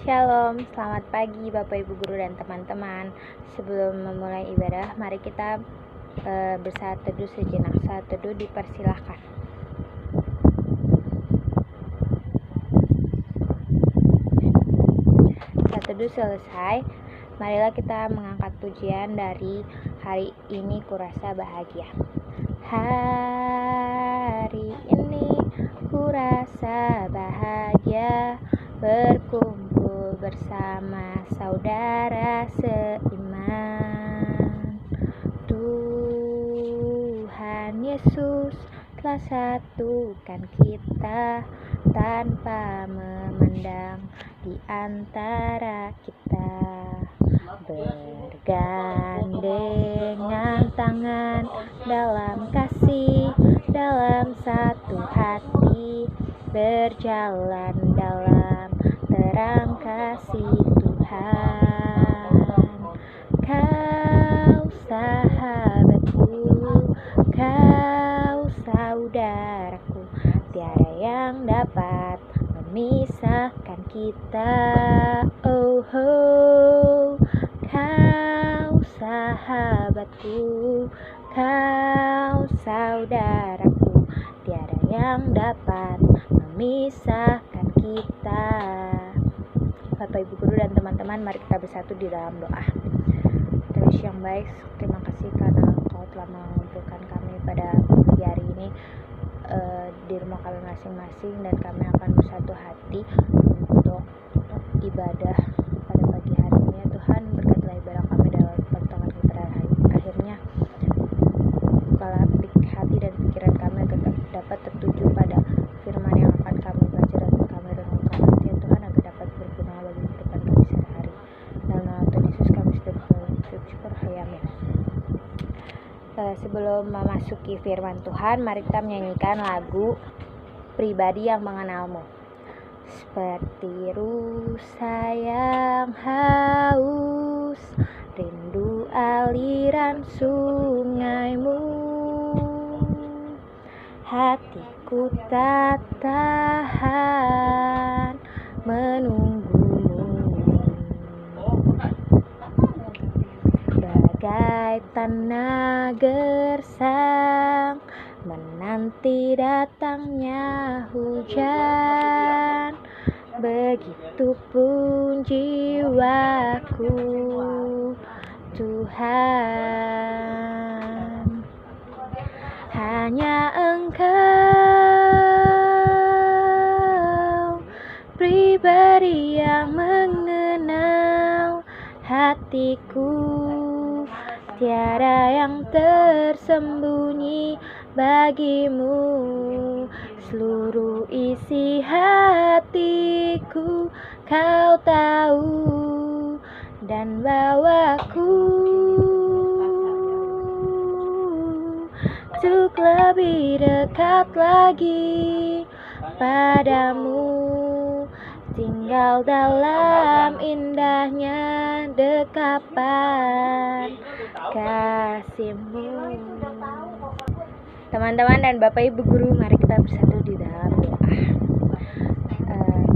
Shalom, selamat pagi Bapak Ibu Guru dan teman-teman. Sebelum memulai ibadah, mari kita bersaat teduh sejenak. Saat teduh dipersilahkan. Saat teduh selesai, marilah kita mengangkat pujian dari hari ini kurasa bahagia. Hari ini kurasa bahagia, berkumpul bersama saudara seiman. Tuhan Yesus telah satukan kita tanpa memandang di antara kita. Bergandengan tangan dalam kasih, dalam satu hati, berjalan dalam terang kasih Tuhan. Kau sahabatku, kau saudaraku, tiada yang dapat memisahkan kita. Oh, oh. Kau sahabatku, kau saudaraku, tiada yang dapat memisahkan kita. Bapak Ibu Guru dan teman-teman, mari kita bersatu di dalam doa. Tuhan yang baik, terima kasih karena Engkau telah mengumpulkan kami pada pagi hari ini di rumah kami masing-masing, dan kami akan bersatu hati untuk ibadah pada pagi hari ini. Ya Tuhan, berkatilah ibadah kami dalam pertemuan kita akhirnya. Bukalah hati dan pikiran kami agar dapat tertuju pada firman yang akan kami baca dan kami renungkan nanti, ya Tuhan, agar dapat berguna bagi kehidupan kami sehari-hari. Dalam nama Tuhan Yesus kami sudah bersyukur. Amin. Sebelum memasuki firman Tuhan, mari kita menyanyikan lagu Pribadi yang Mengenalmu. Seperti rusa yang haus, rindu aliran sungaimu, hatiku tak tahan menunggumu. Bagai tanah gersang menanti datangnya hujan, begitupun jiwaku Tuhan. Hanya Engkau, pribadi yang mengenal hatiku, tiada yang tersembunyi bagimu. Seluruh isi hatiku Kau tahu, dan bawaku untuk lebih dekat lagi padamu, tinggal dalam indahnya dekapan kasih-Mu. Teman-teman dan Bapak Ibu Guru, mari kita bersatu di dalam doa.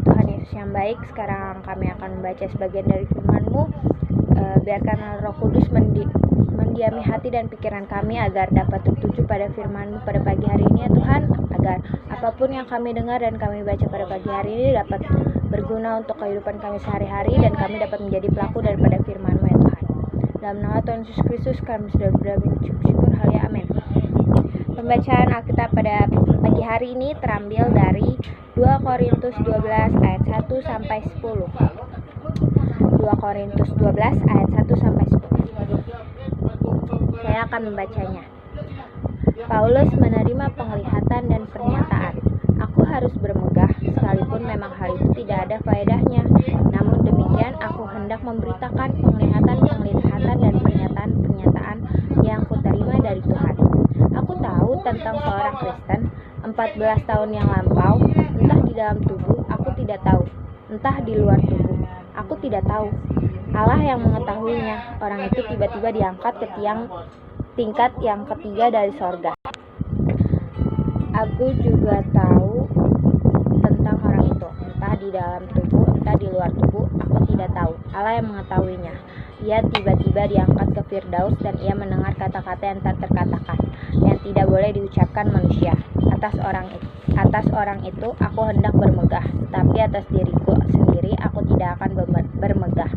Tuhan Yesus yang baik, sekarang kami akan membaca sebagian dari firman-Mu. Biarkan Roh Kudus mendiami hati dan pikiran kami agar dapat tertuju pada firman-Mu pada pagi hari ini, ya Tuhan, agar apapun yang kami dengar dan kami baca pada pagi hari ini dapat berguna untuk kehidupan kami sehari-hari, dan kami dapat menjadi pelaku daripada firman-Mu, ya Tuhan. Dalam nama Tuhan Yesus Kristus kami sudah bersyukur. Haleluya, amin. Pembacaan Alkitab pada pagi hari ini terambil dari 2 Korintus 12 ayat 1 sampai 10. 2 Korintus 12 ayat 1 sampai 10. Saya akan membacanya. Paulus menerima penglihatan dan pernyataan. Aku harus bermegah, sekalipun memang hal itu tidak ada faedahnya. Namun demikian, aku hendak memberitakan penglihatan dan pernyataan yang kuterima dari Tuhan. Aku tahu tentang seorang Kristen 14 tahun yang lampau, entah di dalam tubuh, aku tidak tahu, entah di luar tubuh, aku tidak tahu. Allah yang mengetahuinya. Orang itu tiba-tiba diangkat ke tingkat yang ketiga dari sorga. Aku juga tahu tentang orang itu, entah di dalam tubuh, tercipta di luar tubuh, aku tidak tahu. Allah yang mengetahuinya. Ia tiba-tiba diangkat ke Firdaus dan ia mendengar kata-kata yang tak terkatakan, yang tidak boleh diucapkan manusia. Atas orang itu aku hendak bermegah, tetapi atas diriku sendiri aku tidak akan bermegah,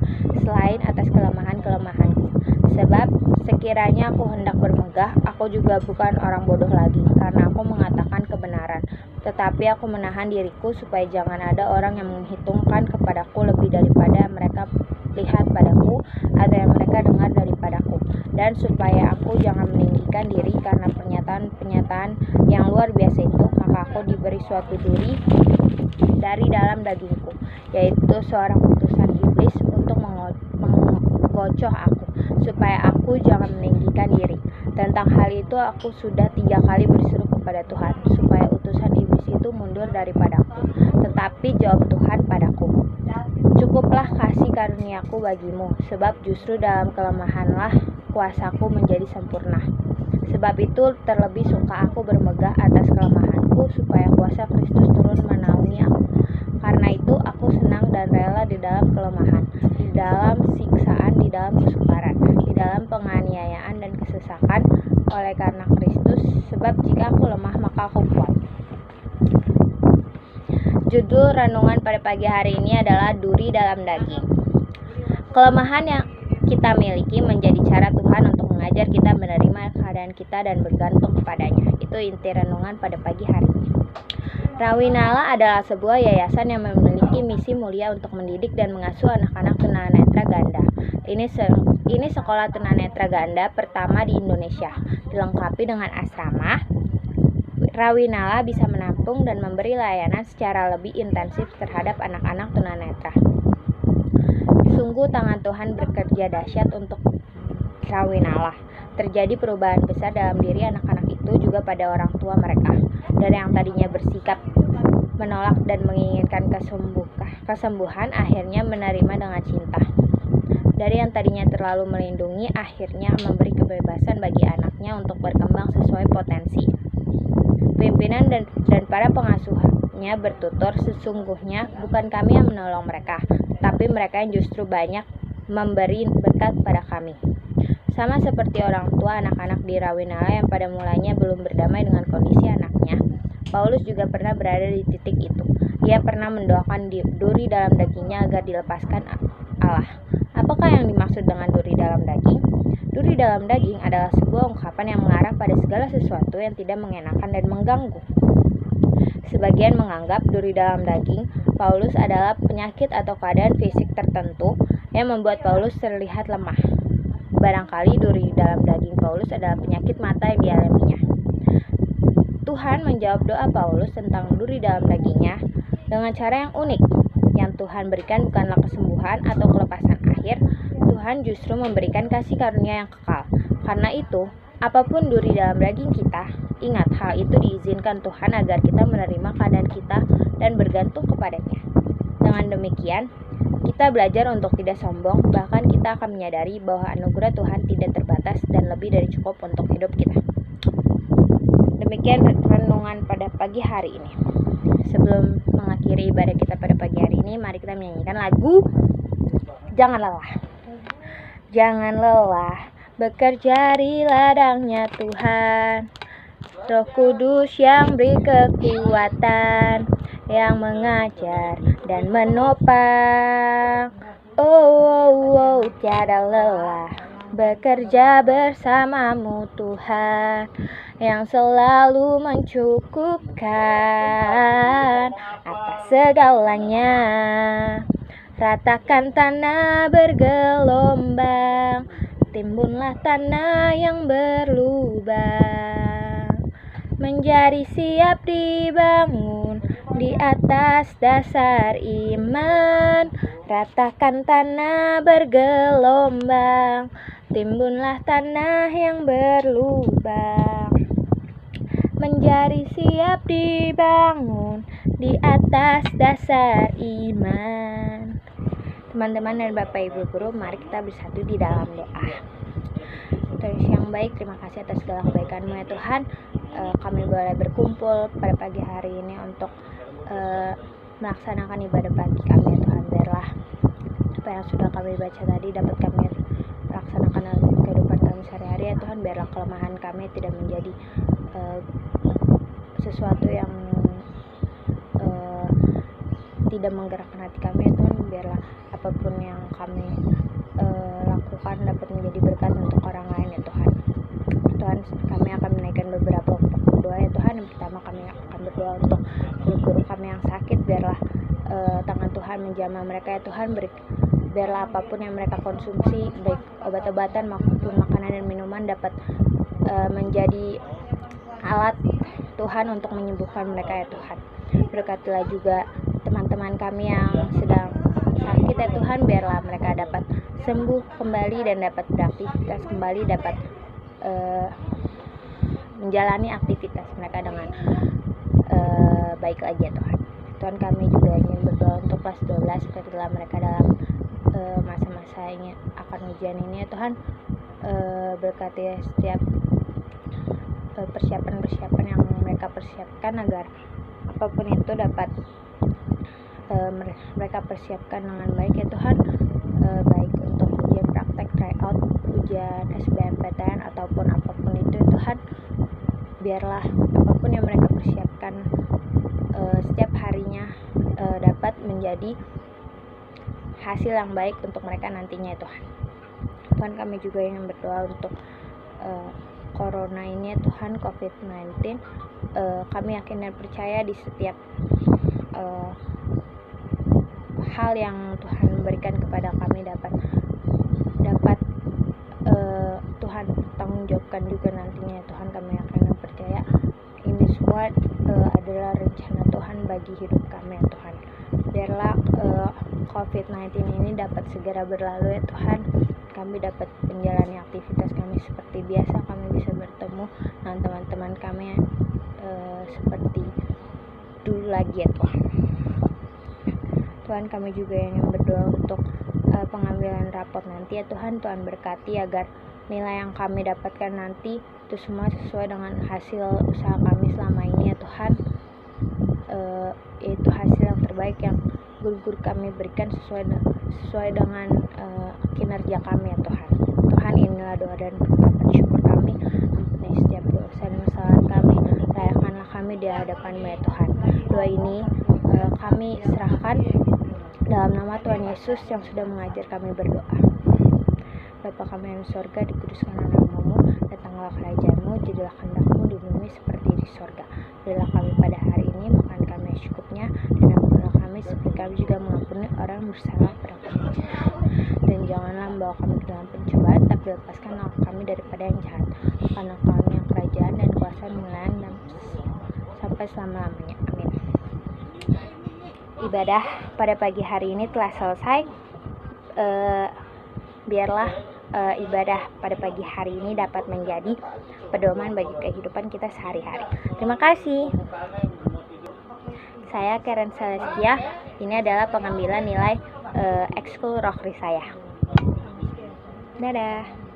selain atas kelemahan-kelemahanku. Sebab sekiranya aku hendak bermegah, aku juga bukan orang bodoh lagi, karena aku mengatakan kebenaran. Tetapi aku menahan diriku supaya jangan ada orang yang menghitungkan kepadaku lebih daripada mereka lihat padaku atau yang mereka dengar daripadaku, dan supaya aku jangan meninggikan diri karena pernyataan-pernyataan yang luar biasa itu, maka aku diberi suatu duri dari dalam dagingku, yaitu seorang utusan iblis untuk menggocoh aku, supaya aku jangan meninggikan diri. Tentang hal itu aku sudah 3 kali berseru kepada Tuhan, supaya utusan iblis itu mundur daripadaku. Tetapi jawab Tuhan padaku, cukuplah kasih karuniaku bagimu, sebab justru dalam kelemahanlah kuasaku menjadi sempurna. Sebab itu terlebih suka aku bermegah atas kelemahanku, supaya kuasa Kristus turun menaungi aku. Karena itu aku senang dan rela di dalam kelemahan, di dalam siksaan, di dalam kesukaran, di dalam penganiayaan dan kesesakan, oleh karena Kristus. Sebab jika aku lemah maka aku kuat. Judul renungan pada pagi hari ini adalah duri dalam daging. Kelemahan yang kita miliki menjadi cara Tuhan untuk mengajar kita menerima keadaan kita dan bergantung kepadanya. Itu inti renungan pada pagi hari ini. Rawinala adalah sebuah yayasan yang memiliki misi mulia untuk mendidik dan mengasuh anak-anak tunanetra ganda. Ini sekolah tunanetra ganda pertama di Indonesia, dilengkapi dengan asrama. Rawinala bisa menampung dan memberi layanan secara lebih intensif terhadap anak-anak tunanetra. Sungguh tangan Tuhan bekerja dahsyat untuk Rawinala. Terjadi perubahan besar dalam diri anak-anak itu juga pada orang tua mereka. Dari yang tadinya bersikap menolak dan menginginkan kesembuhan, akhirnya menerima dengan cinta. Dari yang tadinya terlalu melindungi, akhirnya memberi kebebasan bagi anaknya untuk berkembang sesuai potensi. Pimpinan dan para pengasuhnya bertutur, sesungguhnya bukan kami yang menolong mereka, tapi mereka yang justru banyak memberi berkat pada kami. Sama seperti orang tua anak-anak di Rawinala yang pada mulanya belum berdamai dengan kondisi anaknya, Paulus juga pernah berada di titik itu. Ia pernah mendoakan duri dalam dagingnya agar dilepaskan Allah. Apakah yang dimaksud dengan duri dalam daging? Duri dalam daging adalah sebuah ungkapan yang mengarah pada segala sesuatu yang tidak mengenakan dan mengganggu. Sebagian menganggap duri dalam daging Paulus adalah penyakit atau keadaan fisik tertentu yang membuat Paulus terlihat lemah. Barangkali duri dalam daging Paulus adalah penyakit mata yang dialaminya. Tuhan menjawab doa Paulus tentang duri dalam dagingnya dengan cara yang unik. Yang Tuhan berikan bukanlah kesembuhan atau kelepasan akhir, Tuhan justru memberikan kasih karunia yang kekal. Karena itu, apapun duri dalam daging kita, ingat hal itu diizinkan Tuhan agar kita menerima keadaan kita dan bergantung kepadanya. Dengan demikian, kita belajar untuk tidak sombong, bahkan kita akan menyadari bahwa anugerah Tuhan tidak terbatas dan lebih dari cukup untuk hidup kita. Demikian renungan pada pagi hari ini. Sebelum mengakhiri ibadah kita pada pagi hari ini, mari kita menyanyikan lagu Jangan Lelah. Jangan lelah bekerja di ladangnya Tuhan. Roh Kudus yang beri kekuatan, yang mengajar dan menopang. Oh, tiada lelah bekerja bersamamu Tuhan, yang selalu mencukupkan atas segalanya. Ratakan tanah bergelombang, timbunlah tanah yang berlubang, menjadi siap dibangun di atas dasar iman. Ratakan tanah bergelombang, timbunlah tanah yang berlubang, menjadi siap dibangun di atas dasar iman. Teman-teman dan Bapak Ibu Guru, mari kita bersatu di dalam doa. Tuhan yang baik, terima kasih atas segala kebaikan-Mu ya Tuhan. Kami boleh berkumpul pada pagi hari ini untuk melaksanakan ibadah pagi kami ya Tuhan. Biarlah apa yang sudah kami baca tadi dapat kami laksanakan dalam kehidupan kami sehari-hari ya Tuhan. Biarlah kelemahan kami tidak menjadi sesuatu yang tidak menggerakkan hati kami ya Tuhan. Biarlah apapun yang kami lakukan dapat menjadi berkat untuk orang lain ya Tuhan. Tuhan, kami akan menaikkan beberapa pokok doa ya Tuhan. Yang pertama, kami akan berdoa untuk guru-guru kami yang sakit. Biarlah tangan Tuhan menjamah mereka ya Tuhan. Biarlah apapun yang mereka konsumsi, baik obat-obatan maupun makanan dan minuman, dapat menjadi alat Tuhan untuk menyembuhkan mereka ya Tuhan. Berkatilah juga teman-teman kami yang sedang sakit ya Tuhan. Biarlah mereka dapat sembuh kembali dan dapat beraktivitas kembali, dapat menjalani aktivitas mereka dengan baik lagi ya Tuhan. Tuhan, kami juga ingin berdoa untuk kelas 12 setelah mereka dalam masa-masa ini akan ujian ini ya Tuhan. Berkati setiap persiapan-persiapan yang mereka persiapkan, agar apapun itu dapat mereka persiapkan dengan baik ya Tuhan. Baik untuk ujian praktek, tryout, ujian SBMPTN ataupun apapun itu ya Tuhan. Biarlah apapun yang mereka persiapkan setiap harinya dapat menjadi hasil yang baik untuk mereka nantinya ya Tuhan. Tuhan, kami juga ingin berdoa untuk corona ini ya Tuhan, COVID-19. Kami yakin dan percaya di setiap hal yang Tuhan berikan kepada kami dapat Tuhan tanggung jawabkan juga nantinya ya Tuhan. Kami yakin dan percaya ini semua adalah rencana Tuhan bagi hidup kami ya Tuhan. Biarlah COVID-19 ini dapat segera berlalu ya Tuhan. Kami dapat menjalani aktivitas kami seperti biasa. Kami bisa bertemu dengan teman-teman kami seperti dulu lagi ya Tuhan. Tuhan, kami juga ingin berdoa untuk pengambilan raport nanti ya Tuhan. Tuhan berkati agar nilai yang kami dapatkan nanti itu semua sesuai dengan hasil usaha kami selama ini ya Tuhan. Yaitu hasil yang terbaik yang guru-guru kami berikan sesuai dengan kinerja kami ya Tuhan. Tuhan, inilah doa dan ungkapan syukur kami. Ampuni setiap dosa dan kesalahan kami. Layakkanlah kami di hadapan-Mu ya Tuhan. Doa ini kami serahkan dalam nama Tuhan Yesus yang sudah mengajar kami berdoa. Bapa kami yang di sorga, dikuduskanlah nama-Mu, datanglah kerajaan-Mu, jadilah kehendak-Mu di bumi seperti di sorga. Berilah kami pada hari ini makan kami yang secukupnya, dan ampunilah kami seperti kami juga mengampuni orang yang bersalah pada kami. Dan janganlah membawa kami ke dalam pencobaan, tapi lepaskanlah kami daripada yang jahat. Karena kami yang kerajaan dan kuasa kemuliaan dan sampai selama-lamanya. Amin. Ibadah pada pagi hari ini telah selesai. Biarlah ibadah pada pagi hari ini dapat menjadi pedoman bagi kehidupan kita sehari-hari. Terima kasih. Saya Karen Celestia. Ini adalah pengambilan nilai ekskul Rohri saya. Dadah.